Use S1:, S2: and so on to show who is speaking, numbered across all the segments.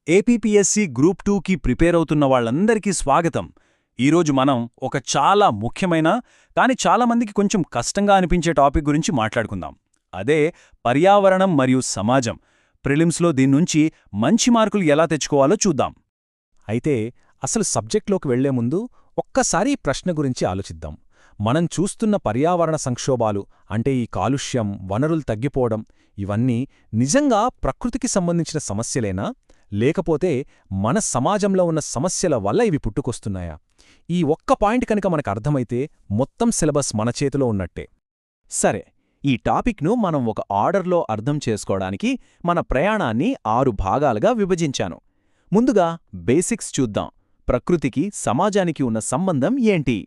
S1: APPSC group 2కి prepare అవుతున్న వాళ్ళందరికీ స్వాగతం. ఈరోజు మనం ఒక చాలా ముఖ్యమైన కానీ చాలామందికి కొంచెం కష్టంగా అనిపించే టాపిక్ గురించి మాట్లాడుకుందాం. అదే పర్యావరణం మరియు సమాజం. ప్రిలిమ్స్లో దీన్నుంచి మంచి మార్కులు ఎలా తెచ్చుకోవాలో చూద్దాం.
S2: అయితే అసలు సబ్జెక్ట్లోకి వెళ్లే ముందు ఒక్కసారి ఈ ప్రశ్న గురించి ఆలోచిద్దాం. మనం చూస్తున్న పర్యావరణ సంక్షోభాలు అంటే ఈ కాలుష్యం, వనరులు తగ్గిపోవడం ఇవన్నీ నిజంగా ప్రకృతికి సంబంధించిన సమస్యలేనా? లేకపోతే మన సమాజంలో ఉన్న సమస్యల వల్ల ఇవి పుట్టుకొస్తున్నాయా? ఈ ఒక్క పాయింట్ కనుక మనకు అర్థమైతే మొత్తం సిలబస్ మన చేతిలో ఉన్నట్టే.
S3: సరే, ఈ టాపిక్ను మనం ఒక ఆర్డర్లో అర్థం చేసుకోవడానికి మన ప్రయాణాన్ని 6 భాగాలుగా విభజించాను. ముందుగా బేసిక్స్ చూద్దాం. ప్రకృతికి, సమాజానికి ఉన్న సంబంధం ఏంటి?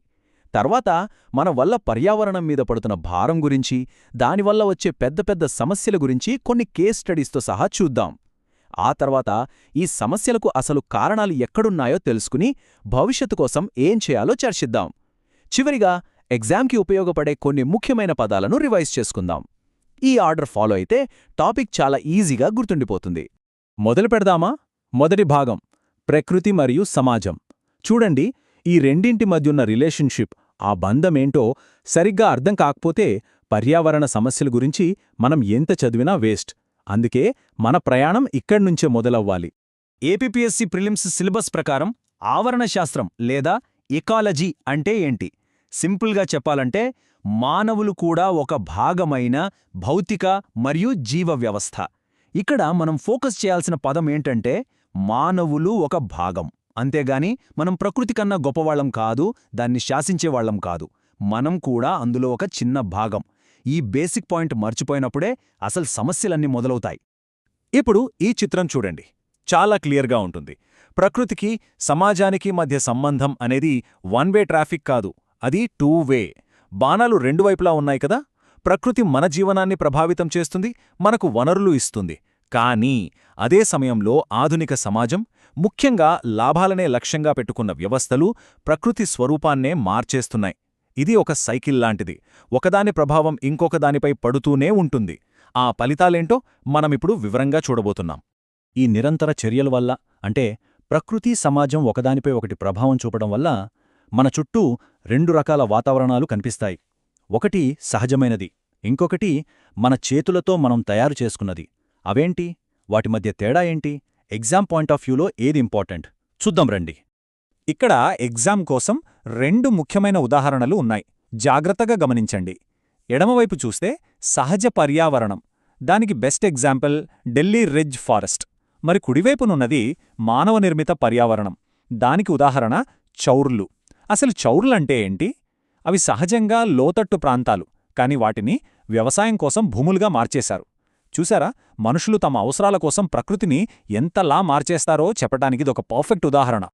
S3: తర్వాత మన వల్ల పర్యావరణం మీద పడుతున్న భారం గురించి, దానివల్ల వచ్చే పెద్ద పెద్ద సమస్యల గురించి కొన్ని కేస్ స్టడీస్తో సహా చూద్దాం. ఆ తర్వాత ఈ సమస్యలకు అసలు కారణాలు ఎక్కడున్నాయో తెలుసుకుని భవిష్యత్తు కోసం ఏం చేయాలో చర్చిద్దాం. చివరిగా ఎగ్జామ్కి ఉపయోగపడే కొన్ని ముఖ్యమైన పదాలను రివైజ్ చేసుకుందాం. ఈ ఆర్డర్ ఫాలో అయితే టాపిక్ చాలా ఈజీగా గుర్తుండిపోతుంది.
S2: మొదలు పెడదామా? మొదటి భాగం ప్రకృతి మరియు సమాజం. చూడండి, ఈ రెండింటి మధ్యున్న రిలేషన్షిప్, ఆ బంధమేంటో సరిగ్గా అర్థం కాకపోతే పర్యావరణ సమస్యల గురించి మనం ఎంత చదివినా వేస్ట్. అందుకే మన ప్రయాణం ఇక్కడ్నుంచే మొదలవ్వాలి.
S1: ఏపీపీఎస్సీ ప్రిలిమ్స్ సిలబస్ ప్రకారం ఆవరణ శాస్త్రం లేదా ఎకాలజీ అంటే ఏంటి? సింపుల్గా చెప్పాలంటే మానవులు కూడా ఒక భాగమైన భౌతిక మరియు జీవ వ్యవస్థ. ఇక్కడ మనం ఫోకస్ చేయాల్సిన పదం ఏంటంటే మానవులు ఒక భాగం. అంతేగాని మనం ప్రకృతి కన్నా గొప్పవాళ్లం కాదు, దాన్ని శాసించేవాళ్లం కాదు. మనం కూడా అందులో ఒక చిన్న భాగం. ఈ బేసిక్ పాయింట్ మర్చిపోయినప్పుడే అసలు సమస్యలన్నీ మొదలవుతాయి.
S2: ఇప్పుడు ఈ చిత్రం చూడండి, చాలా క్లియర్గా ఉంటుంది. ప్రకృతికి, సమాజానికి మధ్య సంబంధం అనేది వన్ వే ట్రాఫిక్ కాదు, అది టూ వే. బాణాలు రెండు వైపులా ఉన్నాయి కదా. ప్రకృతి మన జీవనాన్ని ప్రభావితం చేస్తుంది, మనకు వనరులు ఇస్తుంది. కానీ అదే సమయంలో ఆధునిక సమాజం, ముఖ్యంగా లాభాలనే లక్ష్యంగా పెట్టుకున్న వ్యవస్థలు ప్రకృతి స్వరూపాన్నే మార్చేస్తున్నాయి. ఇది ఒక సైకిల్ లాంటిది. ఒకదాని ప్రభావం ఇంకొకదానిపై పడుతూనే ఉంటుంది. ఆ ఫలితాలేంటో మనమిప్పుడు వివరంగా చూడబోతున్నాం.
S3: ఈ నిరంతర చర్యల వల్ల, అంటే ప్రకృతి, సమాజం ఒకదానిపై ఒకటి ప్రభావం చూపడం వల్ల మన చుట్టూ 2 రకాల వాతావరణాలు కనిపిస్తాయి. ఒకటి సహజమైనది, ఇంకొకటి మన చేతులతో మనం తయారు చేసుకున్నది. అవేంటి? వాటి మధ్య తేడా ఏంటి? ఎగ్జామ్ పాయింట్ ఆఫ్ వ్యూలో ఏది ఇంపార్టెంట్ చూద్దాం రండి.
S2: ఇక్కడ ఎగ్జామ్ కోసం 2 ముఖ్యమైన ఉదాహరణలు ఉన్నాయి. జాగ్రత్తగా గమనించండి. ఎడమవైపు చూస్తే సహజ పర్యావరణం, దానికి best example Delhi ridge forest. మరి కుడివైపునున్నది మానవ నిర్మిత పర్యావరణం, దానికి ఉదాహరణ చౌర్లు. అసలు చౌర్లంటే ఏంటి? అవి సహజంగా లోతట్టు ప్రాంతాలు, కాని వాటిని వ్యవసాయం కోసం భూములుగా మార్చేశారు. చూసారా, మనుషులు తమ అవసరాల కోసం ప్రకృతిని ఎంతలా మార్చేస్తారో చెప్పటానికిదొక పర్ఫెక్ట్ ఉదాహరణ.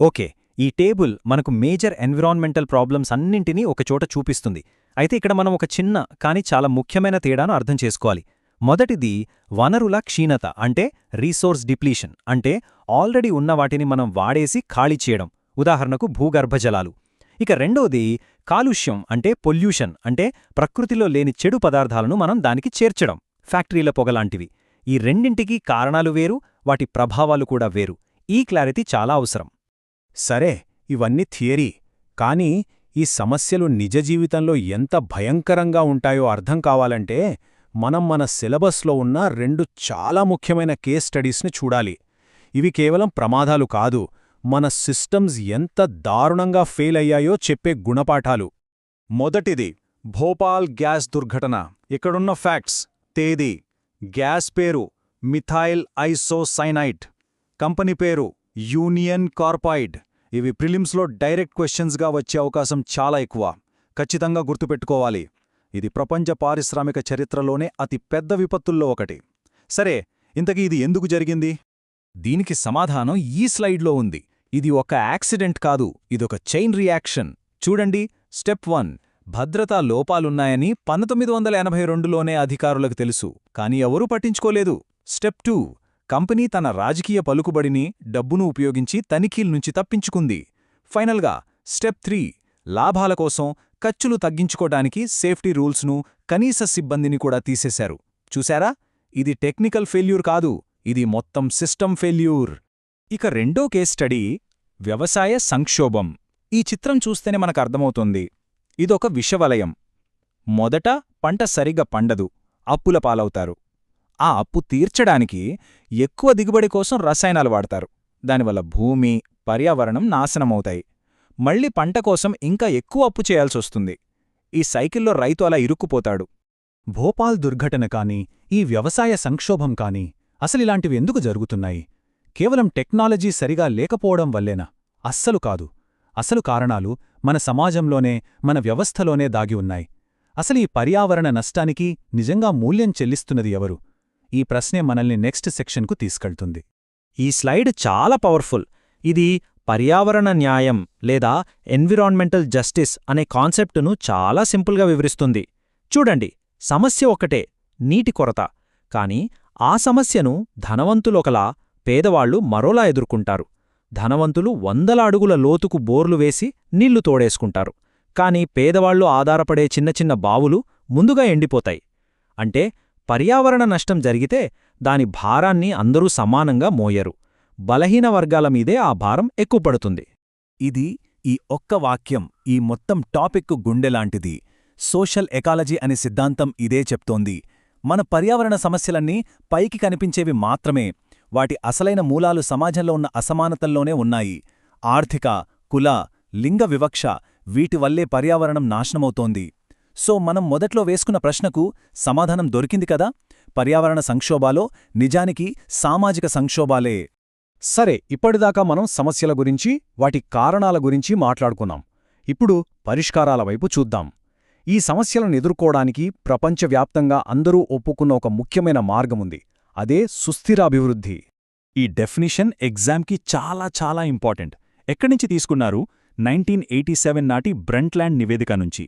S3: ఓకే, ఈ టేబుల్ మనకు మేజర్ ఎన్విరాన్మెంటల్ ప్రాబ్లమ్స్ అన్నింటినీ ఒకచోట చూపిస్తుంది. అయితే ఇక్కడ మనం ఒక చిన్న కానీ చాలా ముఖ్యమైన తేడాను అర్థం చేసుకోవాలి. మొదటిది వనరుల క్షీణత, అంటే రీసోర్స్ డిప్లీషన్, అంటే ఆల్రెడీ ఉన్న వాటిని మనం వాడేసి ఖాళీ చేయడం, ఉదాహరణకు భూగర్భజలాలు. ఇక రెండోది కాలుష్యం, అంటే పొల్యూషన్, అంటే ప్రకృతిలో లేని చెడు పదార్థాలను మనం దానికి చేర్చడం, ఫ్యాక్టరీల పొగలాంటివి. ఈ రెండింటికీ కారణాలు వేరు, వాటి ప్రభావాలు కూడా వేరు. ఈ క్లారిటీ చాలా అవసరం.
S2: సరే, ఇవన్నీ థియరీ. కానీ ఈ సమస్యలు నిజ జీవితంలో ఎంత భయంకరంగా ఉంటాయో అర్థం కావాలంటే మనం మన సిలబస్లో ఉన్న 2 చాలా ముఖ్యమైన కేస్ స్టడీస్ని చూడాలి. ఇవి కేవలం ప్రమాదాలు కాదు, మన సిస్టమ్స్ ఎంత దారుణంగా ఫెయిల్ అయ్యాయో చెప్పే గుణపాఠాలు. మొదటిది భోపాల్ గ్యాస్ దుర్ఘటన. ఇక్కడున్న ఫ్యాక్ట్స్: తేదీ, గ్యాస్ పేరు మిథైల్ ఐసోసైనైట్, కంపెనీ పేరు యూనియన్ కార్బైడ్. ఇవి ప్రిలిమ్స్లో డైరెక్ట్ క్వశ్చన్స్గా వచ్చే అవకాశం చాలా ఎక్కువ. ఖచ్చితంగా గుర్తుపెట్టుకోవాలి. ఇది ప్రపంచ పారిశ్రామిక చరిత్రలోనే అతి పెద్ద విపత్తుల్లో ఒకటి. సరే, ఇంతకీ ఇది ఎందుకు జరిగింది? దీనికి సమాధానం ఈ స్లైడ్లో ఉంది. ఇది ఒక యాక్సిడెంట్ కాదు, ఇదొక చైన్ రియాక్షన్. చూడండి, స్టెప్ 1, భద్రతా లోపాలున్నాయని 1982లోనే అధికారులకు తెలుసు, కానీ ఎవరూ పట్టించుకోలేదు. స్టెప్ 2, కంపెనీ తన రాజకీయ పలుకుబడిని, డబ్బును ఉపయోగించి తనిఖీల్నుంచి తప్పించుకుంది. ఫైనల్గా స్టెప్ 3, లాభాల కోసం ఖర్చులు తగ్గించుకోటానికి సేఫ్టీ రూల్స్ను, కనీస సిబ్బందిని కూడా తీసేశారు. చూశారా, ఇది టెక్నికల్ ఫెయిల్యూర్ కాదు,
S1: ఇది మొత్తం సిస్టమ్ ఫెయిల్యూర్. ఇక రెండో కేస్ స్టడీ వ్యవసాయ సంక్షోభం. ఈ చిత్రం చూస్తేనే మనకర్థమవుతుంది. ఇదొక విషవలయం. మొదట పంట సరిగా పండదు, అప్పుల పాలవుతారు. ఆ అప్పు తీర్చడానికి ఎక్కువ దిగుబడి కోసం రసాయనాలు వాడతారు. దానివల్ల భూమి, పర్యావరణం నాశనమవుతాయి. మళ్ళీ పంట కోసం ఇంకా ఎక్కువ అప్పు చేయాల్సొస్తుంది. ఈ సైకిల్లో రైతు అలా ఇరుక్కుపోతాడు.
S2: భోపాల్ దుర్ఘటన కానీ, ఈ వ్యవసాయ సంక్షోభం కానీ అసలిలాంటివి ఎందుకు జరుగుతున్నాయి? కేవలం టెక్నాలజీ సరిగా లేకపోవడం వల్లేనా? అస్సలు కాదు. అసలు కారణాలు మన సమాజంలోనే, మన వ్యవస్థలోనే దాగి ఉన్నాయి. అసలు ఈ పర్యావరణ నష్టానికి నిజంగా మూల్యం చెల్లిస్తున్నది ఎవరు? ఈ ప్రశ్నే మనల్ని నెక్స్ట్ సెక్షన్కు తీసుకెళ్తుంది.
S1: ఈ స్లైడ్ చాలా పవర్ఫుల్. ఇది పర్యావరణ న్యాయం లేదా ఎన్విరాన్మెంటల్ జస్టిస్ అనే కాన్సెప్టును చాలా సింపుల్గా వివరిస్తుంది. చూడండి, సమస్య ఒక్కటే, నీటి కొరత. కాని ఆ సమస్యను ధనవంతులొకలా, పేదవాళ్లు మరోలా ఎదుర్కొంటారు. ధనవంతులు 100 అడుగుల లోతుకు బోర్లు వేసి నీళ్లు తోడేసుకుంటారు. కాని పేదవాళ్లు ఆధారపడే చిన్న చిన్న బావులు ముందుగా ఎండిపోతాయి. అంటే పర్యావరణ నష్టం జరిగితే దాని భారాన్ని అందరూ సమానంగా మోయరు. బలహీన వర్గాల మీదే ఆ భారం ఎక్కువపడుతుంది.
S2: ఇది ఈ ఒక్క వాక్యం ఈ మొత్తం టాపిక్కు గుండెలాంటిది. సోషల్ ఎకాలజీ అనే సిద్ధాంతం ఇదే చెప్తోంది. మన పర్యావరణ సమస్యలన్నీ పైకి కనిపించేవి మాత్రమే. వాటి అసలైన మూలాలు సమాజంలో ఉన్న అసమానతల్లోనే ఉన్నాయి. ఆర్థిక, కుల, లింగ వివక్ష, వీటివల్లే పర్యావరణం నాశనమవుతోంది. సో మనం మొదట్లో వేసుకున్న ప్రశ్నకు సమాధానం దొరికింది కదా. పర్యావరణ సంక్షోభాలో నిజానికి సామాజిక సంక్షోభాలే.
S1: సరే, ఇప్పటిదాకా మనం సమస్యల గురించి, వాటి కారణాల గురించి మాట్లాడుకున్నాం. ఇప్పుడు పరిష్కారాల వైపు చూద్దాం. ఈ సమస్యలను ఎదుర్కోవడానికి ప్రపంచవ్యాప్తంగా అందరూ ఒప్పుకున్న ఒక ముఖ్యమైన మార్గముంది. అదే సుస్థిరాభివృద్ధి. ఈ డెఫినిషన్ ఎగ్జామ్కి చాలా చాలా ఇంపార్టెంట్. ఎక్కడ్నుంచి తీసుకున్నారు? 1987 నాటి బ్రంట్ల్యాండ్ నివేదిక నుంచి.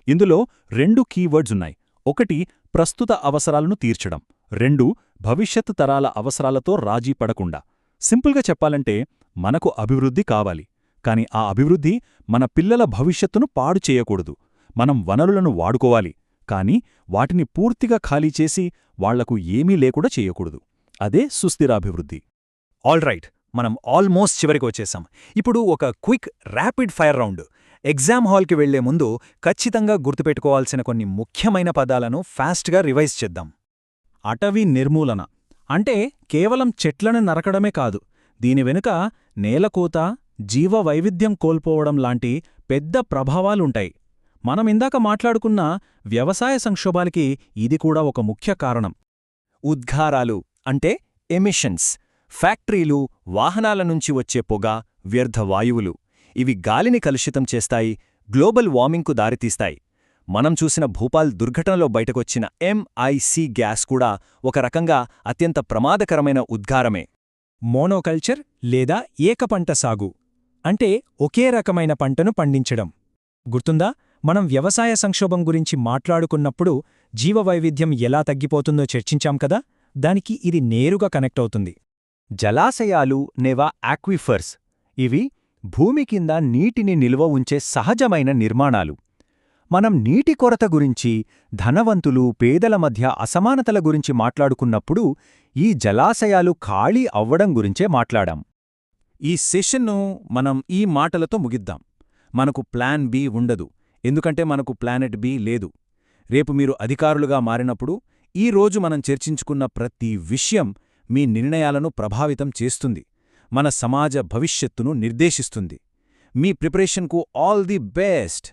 S1: ఇందులో 2 కీవర్డ్స్ ఉన్నాయి. ఒకటి ప్రస్తుత అవసరాలను తీర్చడం, 2 భవిష్యత్తు తరాల అవసరాలతో రాజీ పడకుండా. సింపుల్గా చెప్పాలంటే మనకు అభివృద్ధి కావాలి, కాని ఆ అభివృద్ధి మన పిల్లల భవిష్యత్తును పాడు చేయకూడదు. మనం వనరులను వాడుకోవాలి, కాని వాటిని పూర్తిగా ఖాళీ చేసి వాళ్లకు ఏమీ లేకుండా చేయకూడదు. అదే సుస్థిరాభివృద్ధి.
S2: ఆల్రైట్, మనం ఆల్మోస్ట్ చివరికి వచ్చేసాం. ఇప్పుడు ఒక quick rapid fire round. Exam హాల్కి వెళ్లే ముందు ఖచ్చితంగా గుర్తుపెట్టుకోవాల్సిన కొన్ని ముఖ్యమైన పదాలను ఫాస్ట్గా రివైజ్ చేద్దాం.
S1: అటవీ నిర్మూలన అంటే కేవలం చెట్లను నరకడమే కాదు. దీని వెనుక నేలకోత, జీవ వైవిధ్యం కోల్పోవడం లాంటి పెద్ద ప్రభావాలుంటాయి. మనమిందాక మాట్లాడుకున్న వ్యవసాయ సంక్షోభాలకి ఇది కూడా ఒక ముఖ్య కారణం.
S2: ఉద్గారాలు అంటే ఎమిషన్స్, ఫ్యాక్టరీలు, వాహనాల నుంచి వచ్చే పొగ, వ్యర్థ వాయువులు. ఇవి గాలిని కలుషితం చేస్తాయి, గ్లోబల్ వార్మింగ్కు దారితీస్తాయి. మనం చూసిన భూపాల్ దుర్ఘటనలో బయటకొచ్చిన MIC గ్యాస్ కూడా ఒక రకంగా అత్యంత ప్రమాదకరమైన ఉద్గారమే.
S1: మోనోకల్చర్ లేదా ఏకపంట సాగు అంటే ఒకే రకమైన పంటను పండించడం. గుర్తుందా, మనం వ్యవసాయ సంక్షోభం గురించి మాట్లాడుకున్నప్పుడు జీవవైవిధ్యం ఎలా తగ్గిపోతుందో చర్చించాం కదా. దానికి ఇది నేరుగా కనెక్ట్ అవుతుంది.
S2: జలాశయాలు నేవా ఆక్విఫర్స్, ఇవి భూమి కింద నీటిని నిల్వ ఉంచే సహజమైన నిర్మాణాలు. మనం నీటి కొరత గురించి, ధనవంతులు పేదల మధ్య అసమానతల గురించి మాట్లాడుకున్నప్పుడు ఈ జలాశయాలు ఖాళీ అవ్వడం గురించే మాట్లాడాం.
S1: ఈ సెషన్ను మనం ఈ మాటలతో ముగిద్దాం. మనకు ప్లాన్ బి ఉండదు, ఎందుకంటే మనకు ప్లానెట్ బి లేదు. రేపు మీరు అధికారులుగా మారినప్పుడు ఈ రోజు మనం చర్చించుకున్న ప్రతి విషయం మీ నిర్ణయాలను ప్రభావితం చేస్తుంది, మన సమాజ భవిష్యత్తును నిర్దేశిస్తుంది. మీ ప్రిపరేషన్కు ఆల్ ది బెస్ట్.